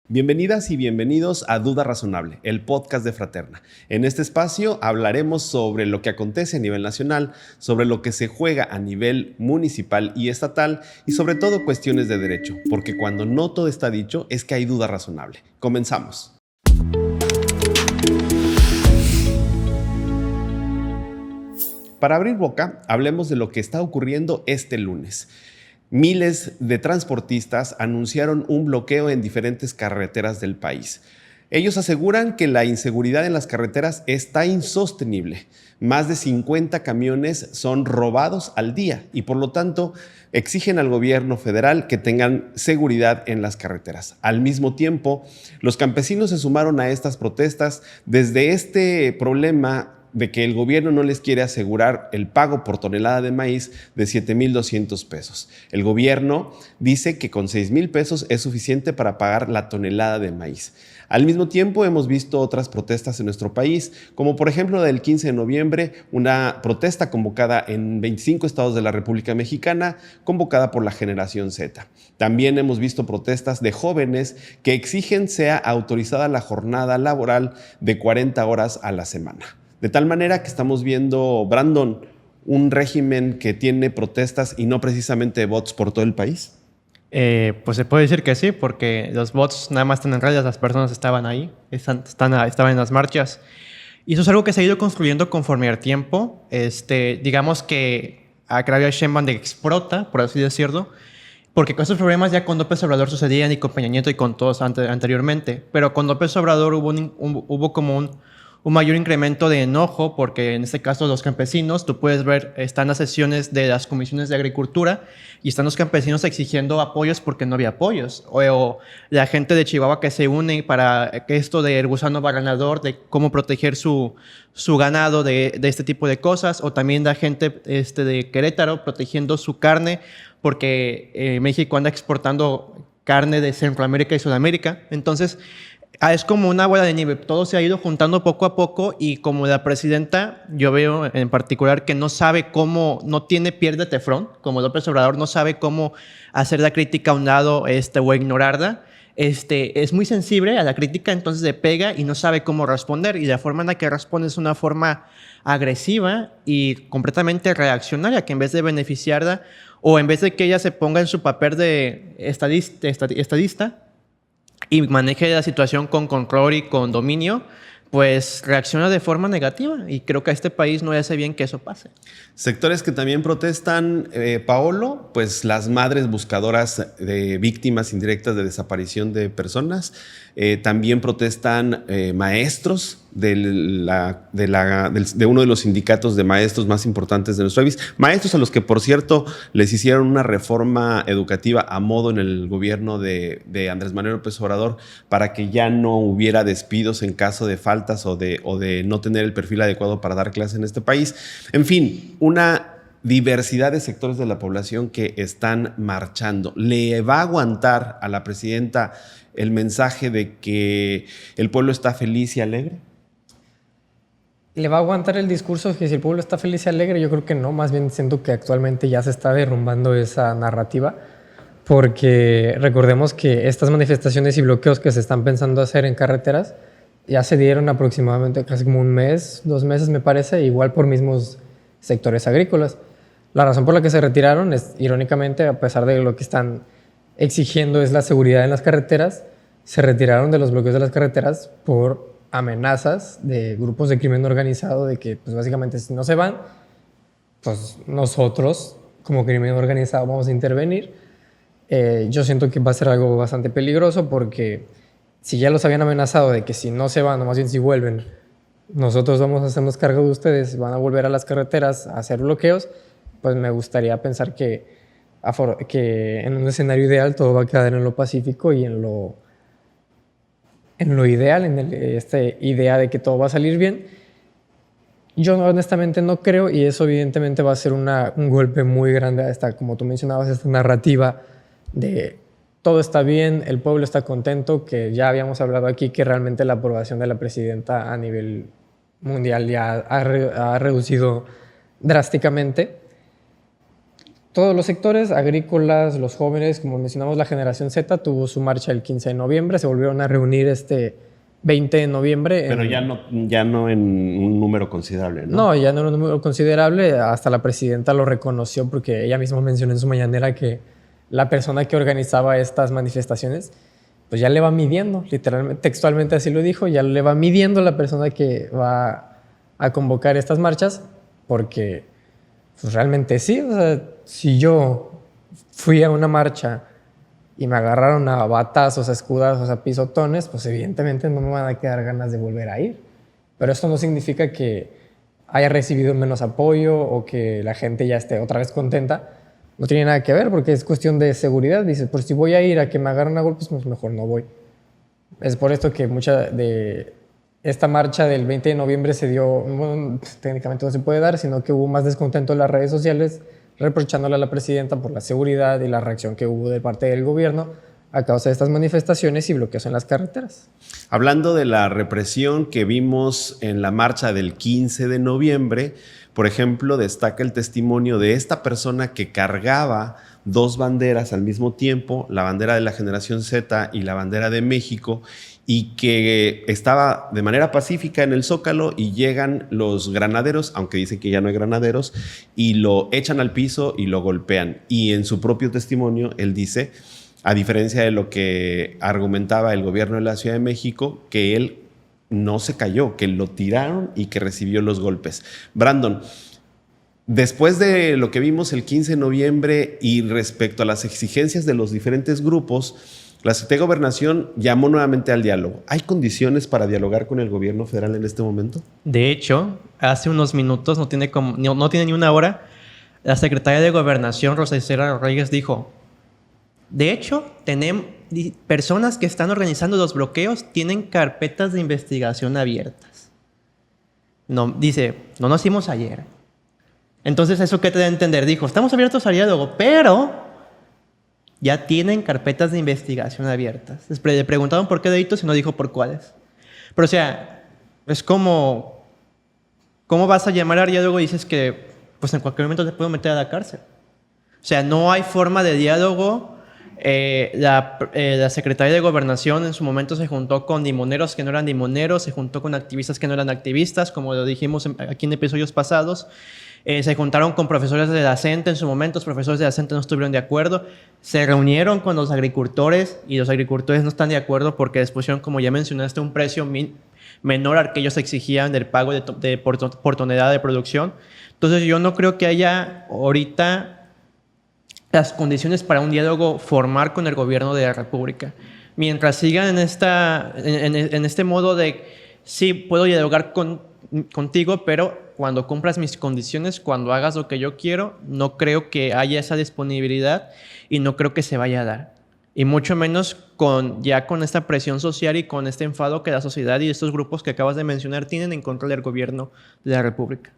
Bienvenidas y bienvenidos a Duda Razonable, el podcast de Fraterna. En este espacio hablaremos sobre lo que acontece a nivel nacional, sobre lo que se juega a nivel municipal y estatal y sobre todo cuestiones de derecho, porque cuando no todo está dicho es que hay duda razonable. Comenzamos. Para abrir boca, hablemos de lo que está ocurriendo este lunes. Miles de transportistas anunciaron un bloqueo en diferentes carreteras del país. Ellos aseguran que la inseguridad en las carreteras está insostenible. Más de 50 camiones son robados al día y por lo tanto exigen al gobierno federal que tengan seguridad en las carreteras. Al mismo tiempo, los campesinos se sumaron a estas protestas desde este problema de que el gobierno no les quiere asegurar el pago por tonelada de maíz de 7,200 pesos. El gobierno dice que con 6,000 pesos es suficiente para pagar la tonelada de maíz. Al mismo tiempo, hemos visto otras protestas en nuestro país, como por ejemplo la del 15 de noviembre, una protesta convocada en 25 estados de la República Mexicana, convocada por la Generación Z. También hemos visto protestas de jóvenes que exigen sea autorizada la jornada laboral de 40 horas a la semana. De tal manera que estamos viendo, Brandon, un régimen que tiene protestas y no precisamente bots por todo el país. Pues se puede decir que sí, porque los bots nada más están en redes, las personas estaban ahí, estaban en las marchas. Y eso es algo que se ha ido construyendo conforme al tiempo. Digamos que a Claudia Sheinbaum de explota, por así decirlo, porque esos problemas ya con López Obrador sucedían y con Peña Nieto y con todos anteriormente. Pero con López Obrador hubo como un mayor incremento de enojo, porque en este caso los campesinos, tú puedes ver, están las sesiones de las comisiones de agricultura y están los campesinos exigiendo apoyos porque no había apoyos. O la gente de Chihuahua que se une para que esto del gusano barrenador, de cómo proteger su ganado de este tipo de cosas. O también la gente de Querétaro protegiendo su carne porque México anda exportando carne de Centroamérica y Sudamérica. Entonces, es como una bola de nieve. Todo se ha ido juntando poco a poco y como la presidenta, yo veo en particular que no sabe cómo, no tiene piel de teflón, como López Obrador no sabe cómo hacer la crítica a un lado o ignorarla. Es muy sensible a la crítica, entonces le pega y no sabe cómo responder. Y la forma en la que responde es una forma agresiva y completamente reaccionaria, que en vez de beneficiarla o en vez de que ella se ponga en su papel de estadista y maneje la situación con control y con dominio, pues reacciona de forma negativa. Y creo que a este país no le hace bien que eso pase. Sectores que también protestan, Paolo, pues las madres buscadoras de víctimas indirectas de desaparición de personas. También protestan maestros de uno de los sindicatos de maestros más importantes de nuestro país. Maestros a los que, por cierto, les hicieron una reforma educativa a modo en el gobierno de Andrés Manuel López Obrador para que ya no hubiera despidos en caso de faltas o de no tener el perfil adecuado para dar clases en este país. En fin, una diversidad de sectores de la población que están marchando. ¿Le va a aguantar a la presidenta el mensaje de que el pueblo está feliz y alegre? ¿Le va a aguantar el discurso que si el pueblo está feliz y alegre? Yo creo que no, más bien siento que actualmente ya se está derrumbando esa narrativa, porque recordemos que estas manifestaciones y bloqueos que se están pensando hacer en carreteras ya se dieron aproximadamente casi como un mes, 2 meses me parece, igual por mismos sectores agrícolas. La razón por la que se retiraron es, irónicamente, a pesar de lo que están exigiendo es la seguridad en las carreteras, se retiraron de los bloqueos de las carreteras por amenazas de grupos de crimen organizado de que, pues básicamente, si no se van, pues nosotros, como crimen organizado, vamos a intervenir. Yo siento que va a ser algo bastante peligroso porque si ya los habían amenazado de que si no se van, o más bien si vuelven, nosotros vamos a hacernos cargo de ustedes, van a volver a las carreteras a hacer bloqueos, pues me gustaría pensar que en un escenario ideal todo va a quedar en lo pacífico y en lo ideal, en esta idea de que todo va a salir bien. Yo honestamente no creo, y eso evidentemente va a ser un golpe muy grande a esta, como tú mencionabas, esta narrativa de todo está bien, el pueblo está contento, que ya habíamos hablado aquí que realmente la aprobación de la presidenta a nivel mundial ya ha reducido drásticamente. todos los sectores, agrícolas, los jóvenes, como mencionamos, la generación Z tuvo su marcha el 15 de noviembre, se volvieron a reunir este 20 de noviembre. Pero ya no en un número considerable, ¿no? No, ya no era un número considerable, hasta la presidenta lo reconoció porque ella misma mencionó en su mañanera que la persona que organizaba estas manifestaciones, pues ya le va midiendo, literalmente, textualmente así lo dijo, ya le va midiendo la persona que va a convocar estas marchas, porque pues realmente sí, o sea, si yo fui a una marcha y me agarraron a batazos, a escudazos, a pisotones, pues evidentemente no me van a quedar ganas de volver a ir. Pero esto no significa que haya recibido menos apoyo o que la gente ya esté otra vez contenta. No tiene nada que ver porque es cuestión de seguridad. Dices, pues si voy a ir a que me agarren a golpes, pues mejor no voy. Es por esto que mucha de esta marcha del 20 de noviembre se dio, bueno, técnicamente no se puede dar, sino que hubo más descontento en las redes sociales, reprochándole a la presidenta por la seguridad y la reacción que hubo de parte del gobierno a causa de estas manifestaciones y bloqueos en las carreteras. Hablando de la represión que vimos en la marcha del 15 de noviembre, por ejemplo, destaca el testimonio de esta persona que cargaba dos banderas al mismo tiempo, la bandera de la generación Z y la bandera de México, y que estaba de manera pacífica en el Zócalo y llegan los granaderos, aunque dicen que ya no hay granaderos, y lo echan al piso y lo golpean. Y en su propio testimonio, él dice, a diferencia de lo que argumentaba el gobierno de la Ciudad de México, que él no se cayó, que lo tiraron y que recibió los golpes. Brandon, después de lo que vimos el 15 de noviembre y respecto a las exigencias de los diferentes grupos, la Secretaría de Gobernación llamó nuevamente al diálogo. ¿Hay condiciones para dialogar con el gobierno federal en este momento? De hecho, hace unos minutos, no tiene ni una hora, la secretaria de Gobernación, Rosa Isela Rodríguez, dijo: de hecho, tenemos personas que están organizando los bloqueos, tienen carpetas de investigación abiertas. No, dice, no nos hicimos ayer. Entonces, ¿eso qué te da a entender? Dijo, estamos abiertos al diálogo, pero ya tienen carpetas de investigación abiertas. Le preguntaron por qué delitos y no dijo por cuáles. Pero, o sea, es como, ¿cómo vas a llamar al diálogo y dices que pues en cualquier momento te puedo meter a la cárcel? O sea, no hay forma de diálogo. La Secretaría de Gobernación en su momento se juntó con limoneros que no eran limoneros, se juntó con activistas que no eran activistas, como lo dijimos aquí en episodios pasados. Se juntaron con profesores de la CENTE en su momento, los profesores de la CENTE no estuvieron de acuerdo. Se reunieron con los agricultores y los agricultores no están de acuerdo porque les pusieron, como ya mencionaste, un precio menor al que ellos exigían del pago por tonelada de producción. Entonces yo no creo que haya ahorita las condiciones para un diálogo formal con el gobierno de la República. Mientras sigan en este modo de sí, puedo dialogar contigo, pero cuando cumplas mis condiciones, cuando hagas lo que yo quiero, no creo que haya esa disponibilidad y no creo que se vaya a dar. Y mucho menos con esta presión social y con este enfado que la sociedad y estos grupos que acabas de mencionar tienen en contra del gobierno de la República.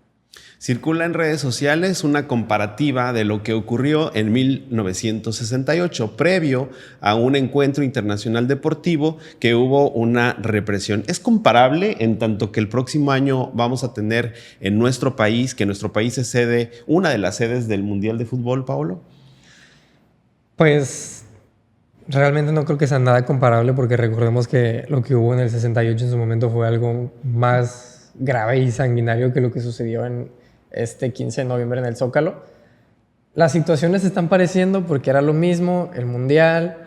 Circula en redes sociales una comparativa de lo que ocurrió en 1968, previo a un encuentro internacional deportivo que hubo una represión. ¿Es comparable en tanto que el próximo año vamos a tener en nuestro país, que nuestro país es una de las sedes del Mundial de Fútbol, Paolo? Pues realmente no creo que sea nada comparable porque recordemos que lo que hubo en el 68 en su momento fue algo más grave y sanguinario que lo que sucedió en este 15 de noviembre en el Zócalo. Las situaciones se están pareciendo porque era lo mismo, el Mundial,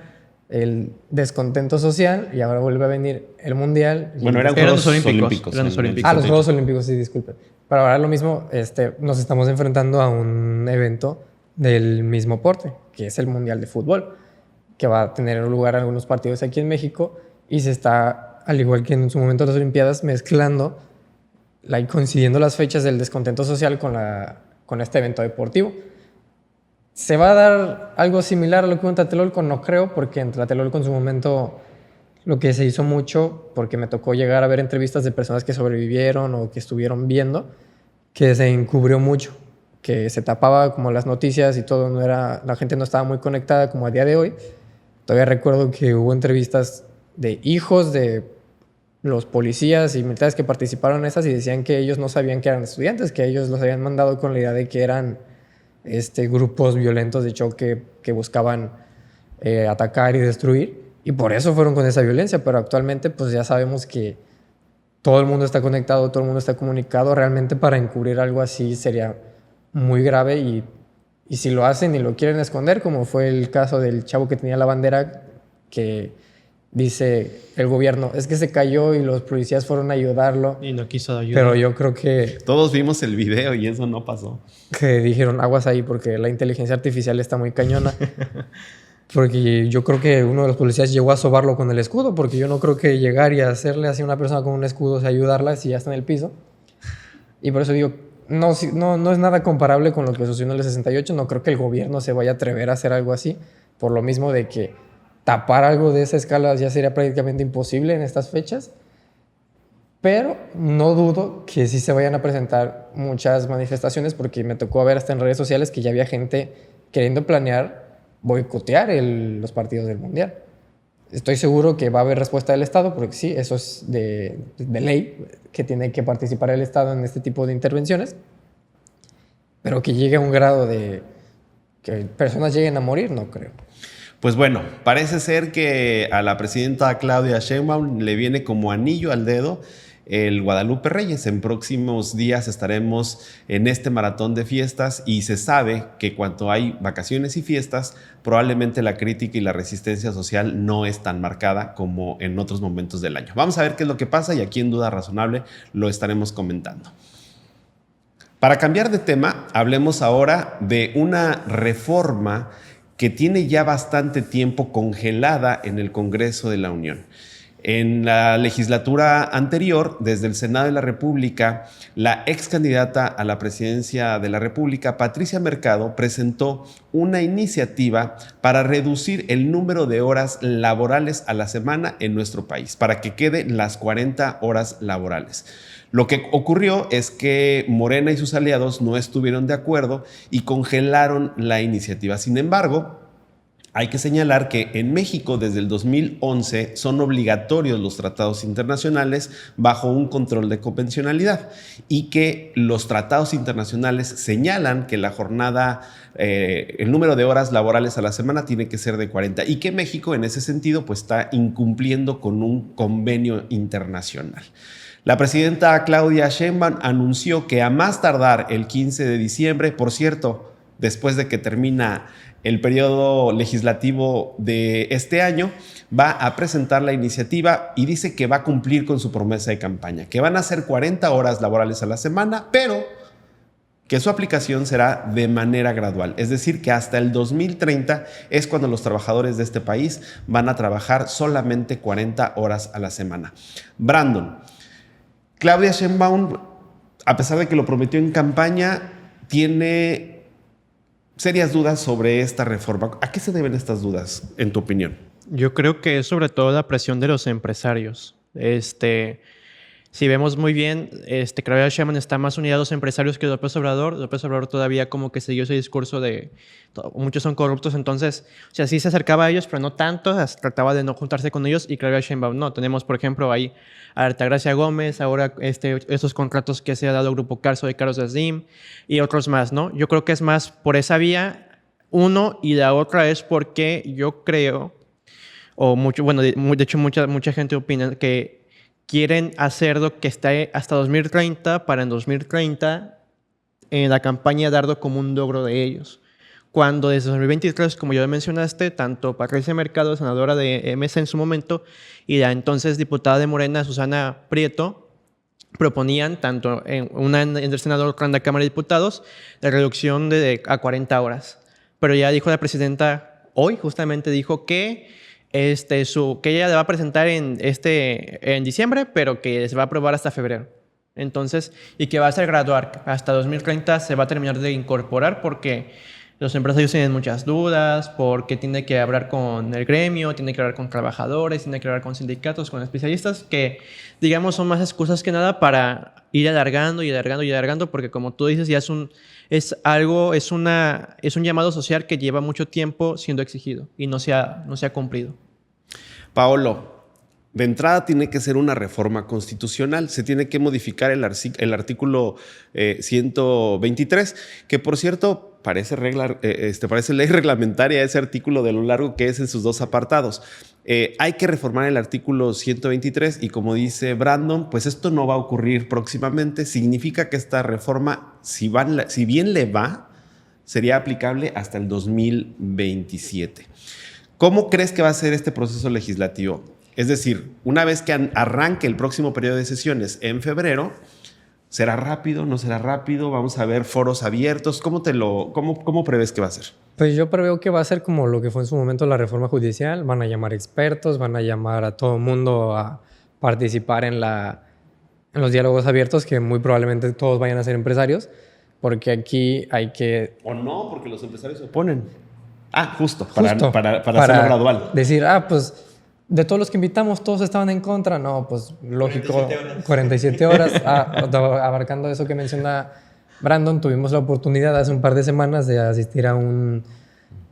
el descontento social y ahora vuelve a venir el Mundial. Bueno, eran Juegos Olímpicos. Los Juegos Olímpicos, sí, disculpen. Pero ahora lo mismo, nos estamos enfrentando a un evento del mismo porte, que es el Mundial de Fútbol, que va a tener lugar algunos partidos aquí en México y se está, al igual que en su momento las Olimpiadas, mezclando y coincidiendo las fechas del descontento social con este evento deportivo. ¿Se va a dar algo similar a lo que hubo en Tlatelolco? No creo, porque en Tlatelolco en su momento lo que se hizo mucho, porque me tocó llegar a ver entrevistas de personas que sobrevivieron o que estuvieron viendo, que se encubrió mucho, que se tapaba como las noticias y todo, la gente no estaba muy conectada como a día de hoy. Todavía recuerdo que hubo entrevistas de hijos de los policías y militares que participaron en esas y decían que ellos no sabían que eran estudiantes, que ellos los habían mandado con la idea de que eran grupos violentos de choque que buscaban atacar y destruir, y por eso fueron con esa violencia. Pero actualmente pues ya sabemos que todo el mundo está conectado, todo el mundo está comunicado. Realmente para encubrir algo así sería muy grave, y si lo hacen y lo quieren esconder, como fue el caso del chavo que tenía la bandera, que dice el gobierno, es que se cayó y los policías fueron a ayudarlo. Y no quiso ayudar. Pero yo creo que Todos vimos el video y eso no pasó. dijeron aguas ahí porque la inteligencia artificial está muy cañona. Porque yo creo que uno de los policías llegó a sobarlo con el escudo, porque yo no creo que llegar y hacerle así a una persona con un escudo, o sea, ayudarla si ya está en el piso. Y por eso digo, no es nada comparable con lo que sucedió en el 68. No creo que el gobierno se vaya a atrever a hacer algo así, por lo mismo de que tapar algo de esa escala ya sería prácticamente imposible en estas fechas. Pero no dudo que sí se vayan a presentar muchas manifestaciones, porque me tocó ver hasta en redes sociales que ya había gente queriendo planear boicotear los partidos del Mundial. Estoy seguro que va a haber respuesta del Estado, porque sí, eso es de ley, que tiene que participar el Estado en este tipo de intervenciones. Pero que llegue a un grado de que personas lleguen a morir, no creo. Pues bueno, parece ser que a la presidenta Claudia Sheinbaum le viene como anillo al dedo el Guadalupe Reyes. En próximos días estaremos en este maratón de fiestas, y se sabe que cuando hay vacaciones y fiestas, probablemente la crítica y la resistencia social no es tan marcada como en otros momentos del año. Vamos a ver qué es lo que pasa, y aquí en Duda Razonable lo estaremos comentando. Para cambiar de tema, hablemos ahora de una reforma que tiene ya bastante tiempo congelada en el Congreso de la Unión. En la legislatura anterior, desde el Senado de la República, la ex candidata a la presidencia de la República, Patricia Mercado, presentó una iniciativa para reducir el número de horas laborales a la semana en nuestro país, para que queden las 40 horas laborales. Lo que ocurrió es que Morena y sus aliados no estuvieron de acuerdo y congelaron la iniciativa. Sin embargo, hay que señalar que en México desde el 2011 son obligatorios los tratados internacionales bajo un control de convencionalidad, y que los tratados internacionales señalan que la jornada, el número de horas laborales a la semana tiene que ser de 40, y que México en ese sentido pues está incumpliendo con un convenio internacional. La presidenta Claudia Sheinbaum anunció que a más tardar el 15 de diciembre, por cierto, después de que termina el periodo legislativo de este año, va a presentar la iniciativa, y dice que va a cumplir con su promesa de campaña, que van a ser 40 horas laborales a la semana, pero que su aplicación será de manera gradual. Es decir, que hasta el 2030 es cuando los trabajadores de este país van a trabajar solamente 40 horas a la semana. Brandon, Claudia Sheinbaum, a pesar de que lo prometió en campaña, tiene serias dudas sobre esta reforma. ¿A qué se deben estas dudas, en tu opinión? Yo creo que es sobre todo la presión de los empresarios. Si vemos muy bien, Claudia Sheinbaum está más unida a los empresarios que López Obrador. López Obrador todavía como que siguió ese discurso de muchos son corruptos, entonces, o sea, sí se acercaba a ellos, pero no tanto, trataba de no juntarse con ellos, y Claudia Sheinbaum no. Tenemos, por ejemplo, ahí a Altagracia Gómez, ahora estos contratos que se ha dado al Grupo Carso de Carlos Slim y otros más, ¿no? Yo creo que es más por esa vía, uno, y la otra es porque yo creo, de hecho mucha gente opina que quieren hacerlo que esté hasta 2030, para en 2030 en la campaña darlo como un logro de ellos. Cuando desde 2023, como ya mencionaste, tanto Patricia Mercado, senadora de MC en su momento, y la entonces diputada de Morena, Susana Prieto, proponían, tanto en el Senado como en la Cámara de Diputados, la reducción a 40 horas. Pero ya dijo la presidenta hoy, justamente dijo que que ella le va a presentar en diciembre, pero que se va a aprobar hasta febrero. Entonces, y que va a ser gradual. Hasta 2030 se va a terminar de incorporar, porque los empresarios tienen muchas dudas, porque tiene que hablar con el gremio, tiene que hablar con trabajadores, tiene que hablar con sindicatos, con especialistas, que digamos son más excusas que nada para ir alargando y alargando y alargando, porque como tú dices, ya es un llamado social que lleva mucho tiempo siendo exigido y no se ha cumplido. Paolo, De entrada tiene que ser una reforma constitucional, se tiene que modificar el artículo 123, que por cierto parece ley reglamentaria ese artículo de lo largo que es en sus dos apartados. Hay que reformar el artículo 123 y como dice Brandon, pues esto no va a ocurrir próximamente. Significa que esta reforma, si bien le va, sería aplicable hasta el 2027. ¿Cómo crees que va a ser este proceso legislativo? Es decir, una vez que arranque el próximo periodo de sesiones en febrero, ¿será rápido? ¿No será rápido? ¿Vamos a ver foros abiertos? ¿Cómo prevés que va a ser? Pues yo preveo que va a ser como lo que fue en su momento la reforma judicial. Van a llamar expertos, van a llamar a todo el mundo a participar en los diálogos abiertos, que muy probablemente todos vayan a ser empresarios, porque aquí hay que... ¿O no? Porque los empresarios se oponen. Justo, para hacerlo gradual. Decir, pues de todos los que invitamos, todos estaban en contra. No, pues lógico, 47 horas. Abarcando eso que menciona Brandon, tuvimos la oportunidad hace un par de semanas de asistir a un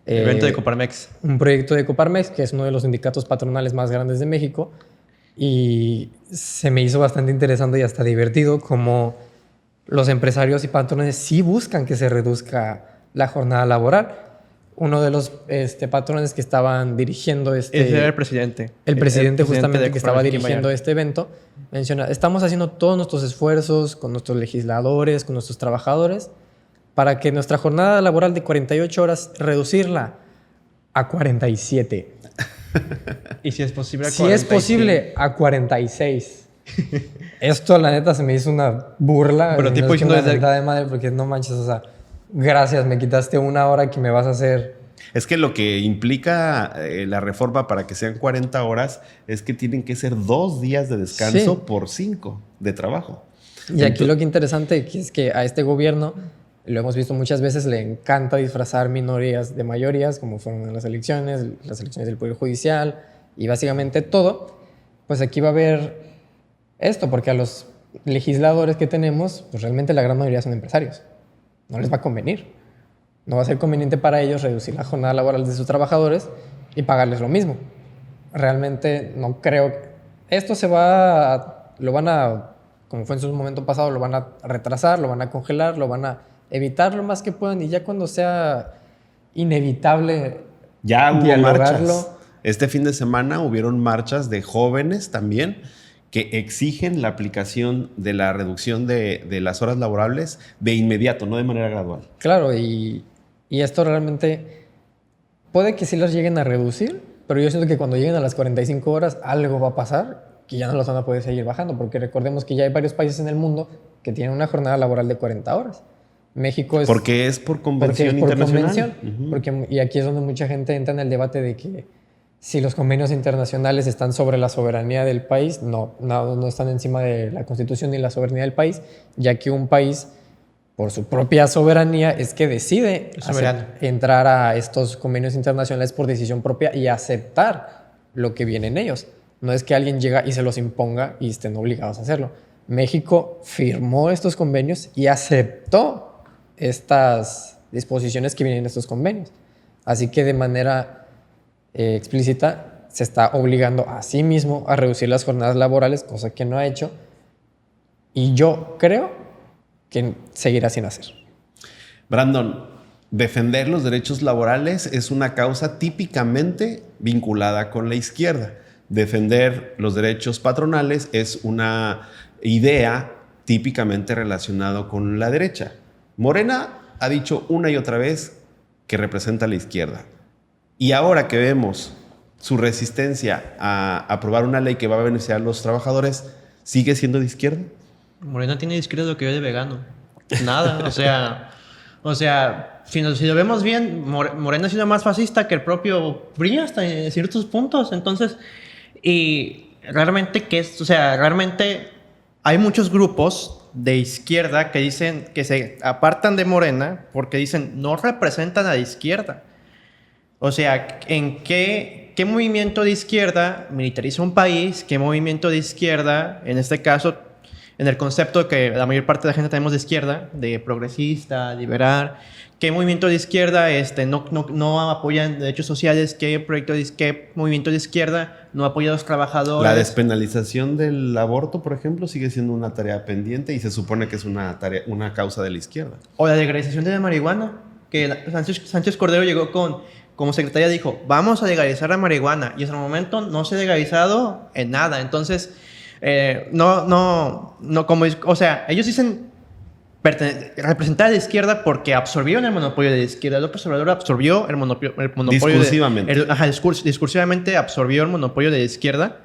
evento de Coparmex. Un proyecto de Coparmex, que es uno de los sindicatos patronales más grandes de México. Y se me hizo bastante interesante y hasta divertido como los empresarios y patrones sí buscan que se reduzca la jornada laboral. Uno de los patrones que estaban dirigiendo Ese era el presidente. El presidente justamente que estaba dirigiendo este evento menciona, estamos haciendo todos nuestros esfuerzos con nuestros legisladores, con nuestros trabajadores, para que nuestra jornada laboral de 48 horas reducirla a 47. Y si es posible a 46. Si es posible a 46. Esto la neta se me hizo una burla. Pero tipo diciendo una mentada de madre, porque no manches, o sea, gracias, me quitaste una hora que me vas a hacer. Es que lo que implica la reforma para que sean 40 horas es que tienen que ser 2 días de descanso por 5 de trabajo. Y aquí lo que interesante es que a este gobierno, lo hemos visto muchas veces, le encanta disfrazar minorías de mayorías, como fueron las elecciones del Poder Judicial y básicamente todo. Pues aquí va a haber esto, porque a los legisladores que tenemos, pues realmente la gran mayoría son empresarios. No les va a convenir. No va a ser conveniente para ellos reducir la jornada laboral de sus trabajadores y pagarles lo mismo. Realmente no creo que esto lo van a, como fue en su momento pasado, lo van a retrasar, lo van a congelar, lo van a evitar lo más que puedan y ya cuando sea inevitable ya hubo dialogarlo. Marchas. Este fin de semana hubieron marchas de jóvenes también que exigen la aplicación de la reducción de las horas laborables de inmediato, no de manera gradual. Claro, y esto realmente puede que sí las lleguen a reducir, pero yo siento que cuando lleguen a las 45 horas algo va a pasar que ya no los van a poder seguir bajando, porque recordemos que ya hay varios países en el mundo que tienen una jornada laboral de 40 horas. México es... Porque es por convención internacional. Y aquí es donde mucha gente entra en el debate de que si los convenios internacionales están sobre la soberanía del país, no están encima de la Constitución ni la soberanía del país, ya que un país, por su propia soberanía, es que decide entrar a estos convenios internacionales por decisión propia y aceptar lo que viene en ellos. No es que alguien llega y se los imponga y estén obligados a hacerlo. México firmó estos convenios y aceptó estas disposiciones que vienen en estos convenios. Así que de manera explícita se está obligando a sí mismo a reducir las jornadas laborales, cosa que no ha hecho. Y yo creo que seguirá sin hacer. Brandon, defender los derechos laborales es una causa típicamente vinculada con la izquierda. Defender los derechos patronales es una idea típicamente relacionada con la derecha. Morena ha dicho una y otra vez que representa a la izquierda. Y ahora que vemos su resistencia a aprobar una ley que va a beneficiar a los trabajadores, ¿sigue siendo de izquierda? Morena tiene de izquierda lo que yo de vegano. Nada, o sea, si lo vemos bien, Morena ha sido más fascista que el propio PRI hasta en ciertos puntos. Entonces, y realmente realmente hay muchos grupos de izquierda que dicen que se apartan de Morena porque dicen no representan a la izquierda. O sea, ¿en qué movimiento de izquierda militariza un país? ¿Qué movimiento de izquierda, en este caso, en el concepto que la mayor parte de la gente tenemos de izquierda, de progresista, liberal, qué movimiento de izquierda no apoya derechos sociales, qué movimiento de izquierda no apoya a los trabajadores. La despenalización del aborto, por ejemplo, sigue siendo una tarea pendiente y se supone que es una causa de la izquierda. O la legalización de la marihuana, que Sánchez Cordero llegó como secretaria, dijo, vamos a legalizar la marihuana, y hasta el momento no se ha legalizado en nada. Entonces, o sea, ellos dicen representar a la izquierda porque absorbieron el monopolio de la izquierda. López Obrador absorbió el monopolio discursivamente. Discursivamente absorbió el monopolio de la izquierda.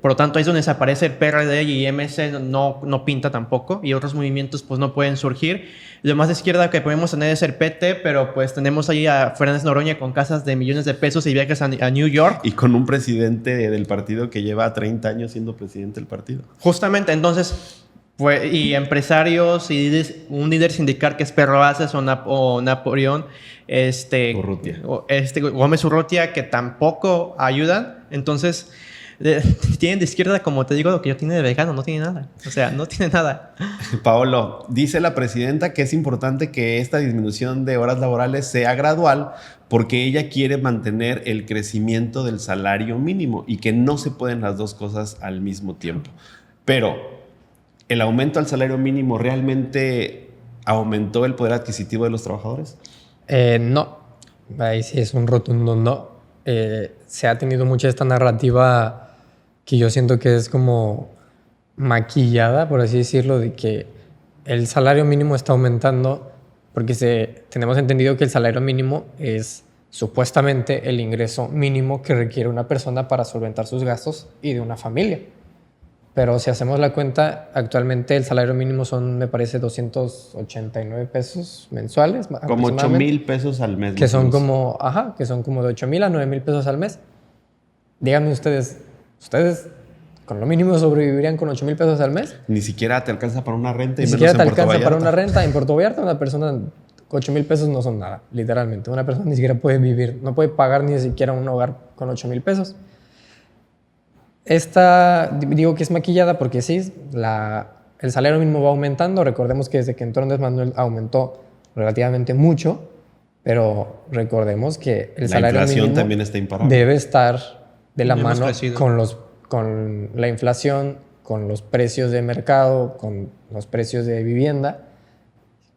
Por lo tanto, ahí es donde desaparece el PRD y MC no pinta tampoco, y otros movimientos pues no pueden surgir. Lo más de izquierda que podemos tener es el PT, pero pues tenemos ahí a Fernández Noroña con casas de millones de pesos y viajes a New York. Y con un presidente del partido que lleva 30 años siendo presidente del partido. Justamente, entonces, pues, y empresarios y un líder sindical que es Perro Aces o Napoleón, Urrutia. Gómez Urrutia, que tampoco ayudan. Entonces, tienen de izquierda, como te digo, lo que yo tiene de vegano, no tiene nada. O sea, no tiene nada. Paolo, dice la presidenta que es importante que esta disminución de horas laborales sea gradual porque ella quiere mantener el crecimiento del salario mínimo y que no se pueden las dos cosas al mismo tiempo. Pero, ¿el aumento al salario mínimo realmente aumentó el poder adquisitivo de los trabajadores? No, ahí sí es un rotundo no. Se ha tenido mucha esta narrativa que yo siento que es como maquillada, por así decirlo, de que el salario mínimo está aumentando porque tenemos entendido que el salario mínimo es supuestamente el ingreso mínimo que requiere una persona para solventar sus gastos y de una familia. Pero si hacemos la cuenta, actualmente el salario mínimo son, me parece, 289 pesos mensuales. Como 8,000 pesos al mes. Que son como de 8,000 a 9,000 pesos al mes. Díganme ustedes con lo mínimo sobrevivirían con 8,000 pesos al mes. Ni siquiera te alcanza para una renta. Ni siquiera te alcanza para una renta. En Puerto Vallarta una persona, 8,000 pesos no son nada, literalmente. Una persona ni siquiera puede vivir, no puede pagar ni siquiera un hogar con 8,000 pesos. Digo que es maquillada porque sí, el salario mínimo va aumentando. Recordemos que desde que entró Andrés Manuel aumentó relativamente mucho, pero recordemos que el salario mínimo también está imparable. Debe estar de la mano con la inflación, con los precios de mercado, con los precios de vivienda,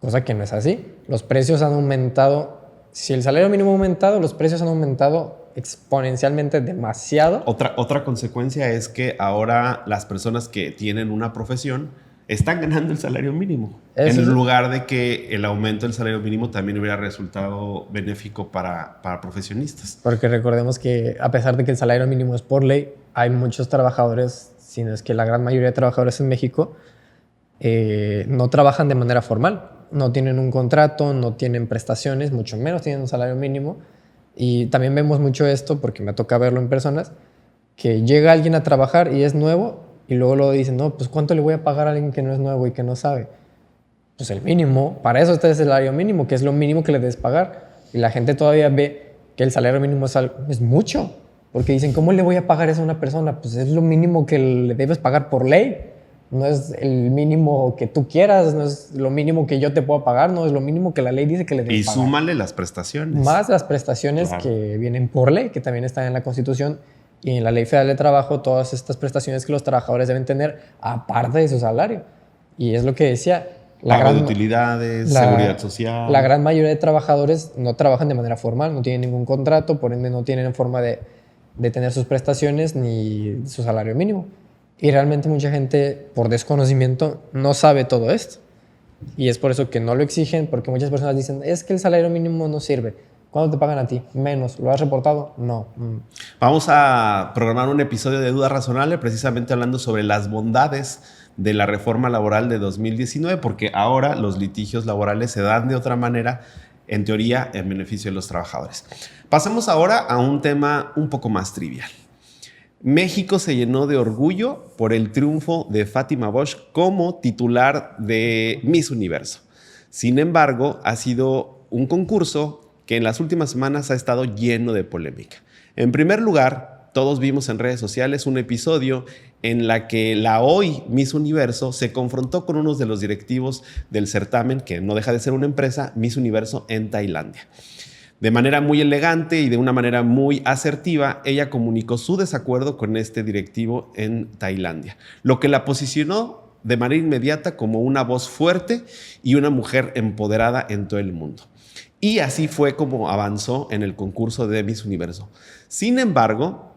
cosa que no es así. Los precios han aumentado. Si el salario mínimo ha aumentado, los precios han aumentado exponencialmente demasiado. Otra consecuencia es que ahora las personas que tienen una profesión están ganando el salario mínimo. En lugar de que el aumento del salario mínimo también hubiera resultado benéfico para profesionistas. Porque recordemos que a pesar de que el salario mínimo es por ley, hay muchos trabajadores, si no es que la gran mayoría de trabajadores en México, no trabajan de manera formal. No tienen un contrato, no tienen prestaciones, mucho menos tienen un salario mínimo. Y también vemos mucho esto, porque me toca verlo en personas, que llega alguien a trabajar y es nuevo y luego dicen, no, pues ¿cuánto le voy a pagar a alguien que no es nuevo y que no sabe? Pues el mínimo, para eso está el salario mínimo, que es lo mínimo que le debes pagar. Y la gente todavía ve que el salario mínimo es mucho, porque dicen, ¿cómo le voy a pagar eso a una persona? Pues es lo mínimo que le debes pagar por ley. No es el mínimo que tú quieras, no es lo mínimo que yo te puedo pagar, no es lo mínimo que la ley dice que le debes pagar. Y súmale las prestaciones. Más las prestaciones que vienen por ley, que también están en la Constitución y en la Ley Federal de Trabajo, todas estas prestaciones que los trabajadores deben tener aparte de su salario. Y es lo que decía. Pago de utilidades, seguridad social. La gran mayoría de trabajadores no trabajan de manera formal, no tienen ningún contrato, por ende no tienen forma de tener sus prestaciones ni su salario mínimo. Y realmente mucha gente, por desconocimiento, no sabe todo esto. Y es por eso que no lo exigen, porque muchas personas dicen, es que el salario mínimo no sirve. ¿Cuánto te pagan a ti? Menos. ¿Lo has reportado? No. Vamos a programar un episodio de Duda Razonable, precisamente hablando sobre las bondades de la reforma laboral de 2019, porque ahora los litigios laborales se dan de otra manera, en teoría, en beneficio de los trabajadores. Pasemos ahora a un tema un poco más trivial. México se llenó de orgullo por el triunfo de Fátima Bosch como titular de Miss Universo. Sin embargo, ha sido un concurso que en las últimas semanas ha estado lleno de polémica. En primer lugar, todos vimos en redes sociales un episodio en la que la hoy Miss Universo se confrontó con uno de los directivos del certamen, que no deja de ser una empresa, Miss Universo en Tailandia. De manera muy elegante y de una manera muy asertiva, ella comunicó su desacuerdo con este directivo en Tailandia, lo que la posicionó de manera inmediata como una voz fuerte y una mujer empoderada en todo el mundo. Y así fue como avanzó en el concurso de Miss Universo. Sin embargo,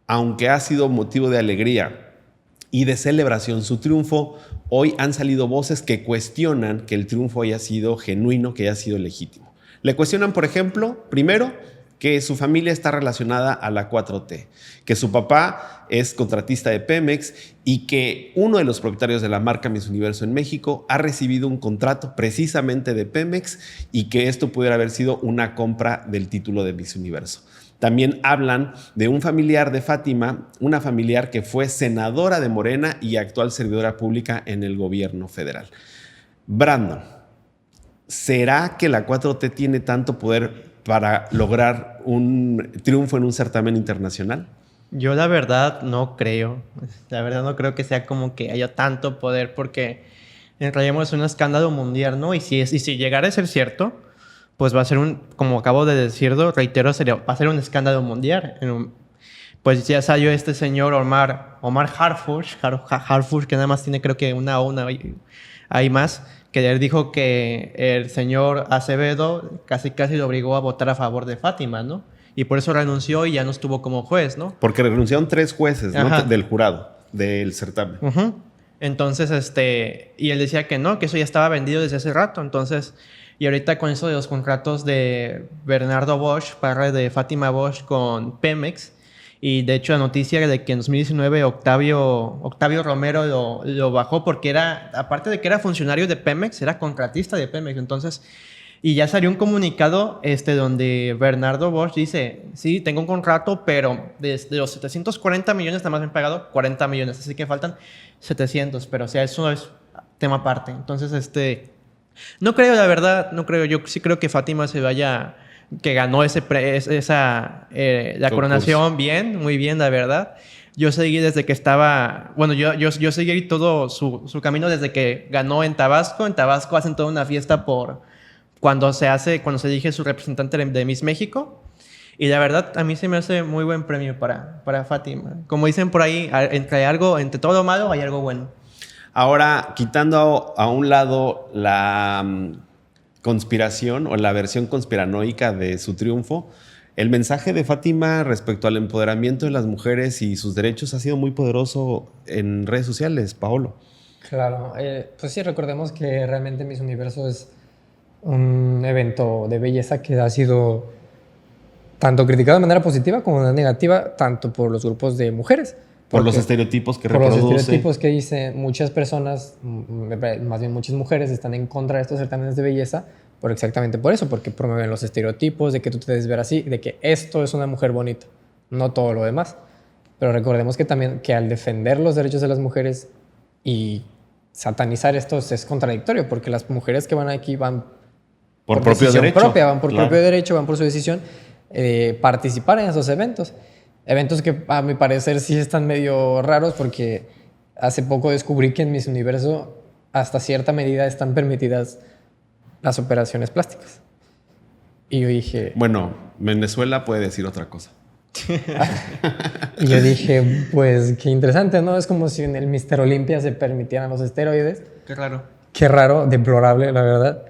aunque ha sido motivo de alegría y de celebración su triunfo, hoy han salido voces que cuestionan que el triunfo haya sido genuino, que haya sido legítimo. Le cuestionan, por ejemplo, primero, que su familia está relacionada a la 4T, que su papá es contratista de Pemex y que uno de los propietarios de la marca Miss Universo en México ha recibido un contrato precisamente de Pemex y que esto pudiera haber sido una compra del título de Miss Universo. También hablan de un familiar de Fátima, una familiar que fue senadora de Morena y actual servidora pública en el gobierno federal. Brandon, ¿será que la 4T tiene tanto poder para lograr un triunfo en un certamen internacional? Yo la verdad no creo. La verdad no creo que sea como que haya tanto poder porque en realidad es un escándalo mundial, ¿no? Y si llegara a ser cierto, pues va a ser como acabo de decirlo, reitero, va a ser un escándalo mundial. Pues ya salió este señor Omar Harfuch, que nada más tiene creo que una hay más, que él dijo que el señor Acevedo casi lo obligó a votar a favor de Fátima, ¿no? Y por eso renunció y ya no estuvo como juez, ¿no? Porque renunciaron 3 jueces, ¿no? Del jurado, del certamen. Entonces, y él decía que no, que eso ya estaba vendido desde hace rato. Entonces, y ahorita con eso de los contratos de Bernardo Bosch, padre de Fátima Bosch con Pemex, y de hecho la noticia de que en 2019 Octavio Romero lo bajó porque era, aparte de que era funcionario de Pemex, era contratista de Pemex. Entonces, y ya salió un comunicado donde Bernardo Bosch dice, sí, tengo un contrato, pero desde los 740 millones nada más me han pagado 40 millones, así que faltan 700, pero o sea, eso es tema aparte. Entonces, no creo, la verdad, no creo. Yo sí creo que Fátima se vaya, que ganó la coronación bien, muy bien, la verdad. Yo seguí desde que estaba, bueno, yo seguí todo su camino desde que ganó en Tabasco. En Tabasco hacen toda una fiesta cuando se elige su representante de Miss México. Y la verdad, a mí se me hace muy buen premio para Fátima. Como dicen por ahí, entre todo lo malo hay algo bueno. Ahora, quitando a un lado la conspiración o la versión conspiranoica de su triunfo, el mensaje de Fátima respecto al empoderamiento de las mujeres y sus derechos ha sido muy poderoso en redes sociales, Paolo. Claro, pues sí, recordemos que realmente Miss Universo es un evento de belleza que ha sido tanto criticado de manera positiva como de manera negativa, tanto por los grupos de mujeres. Por los estereotipos que reproduce. Por los estereotipos que dicen muchas personas, más bien muchas mujeres, están en contra de estos certámenes de belleza exactamente por eso, porque promueven los estereotipos de que tú te debes ver así, de que esto es una mujer bonita, no todo lo demás. Pero recordemos que también que al defender los derechos de las mujeres y satanizar estos es contradictorio, porque las mujeres que van aquí van por propio derecho. Van por propio derecho, van por su decisión participar en esos eventos. Eventos que a mi parecer sí están medio raros porque hace poco descubrí que en Miss Universo hasta cierta medida están permitidas las operaciones plásticas. Y yo dije... Bueno, Venezuela puede decir otra cosa. Y yo dije, pues qué interesante, ¿no? Es como si en el Mr. Olympia se permitieran los esteroides. Qué raro. Qué raro, deplorable, la verdad.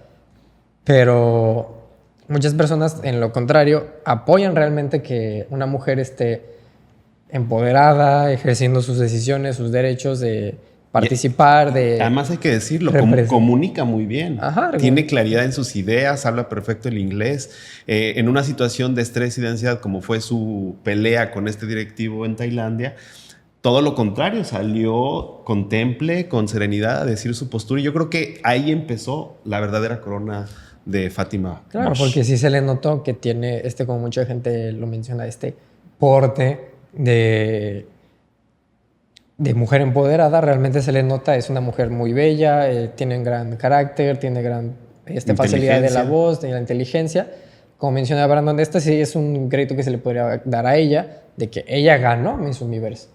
Pero muchas personas, en lo contrario, apoyan realmente que una mujer esté empoderada, ejerciendo sus decisiones, sus derechos de participar, de... Además hay que decirlo, comunica muy bien. Ajá, tiene claridad en sus ideas, habla perfecto el inglés. En una situación de estrés y de ansiedad como fue su pelea con este directivo en Tailandia, todo lo contrario, salió con temple, con serenidad a decir su postura. Y yo creo que ahí empezó la verdadera corona de Fátima. Claro, Bosch. porque sí se le notó que tiene, como mucha gente lo menciona, porte de mujer empoderada. Realmente se le nota, es una mujer muy bella, tiene un gran carácter, tiene gran facilidad de la voz, tiene la inteligencia, como mencionaba Brandon, este sí es un crédito que se le podría dar a ella, de que ella ganó Miss Universe.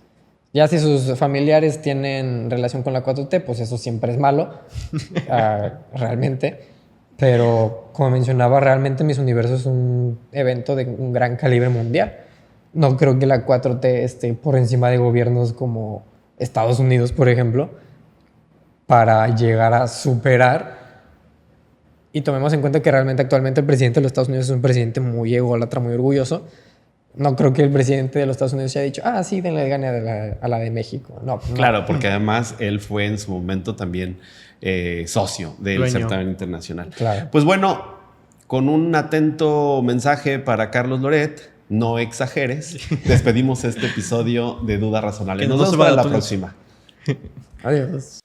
Ya si sus familiares tienen relación con la 4T, pues eso siempre es malo, realmente. Pero como mencionaba, realmente Miss Universo es un evento de un gran calibre mundial. No creo que la 4T esté por encima de gobiernos como Estados Unidos, por ejemplo, para llegar a superar. Y tomemos en cuenta que realmente actualmente el presidente de los Estados Unidos es un presidente muy ególatra, muy orgulloso. No creo que el presidente de los Estados Unidos haya dicho, sí, denle gana a la de México. No, claro, porque además él fue en su momento también socio del certamen internacional. Claro. Pues bueno, con un atento mensaje para Carlos Loret, no exageres, despedimos este episodio de Duda Razonable. Nos vemos para la próxima. Adiós.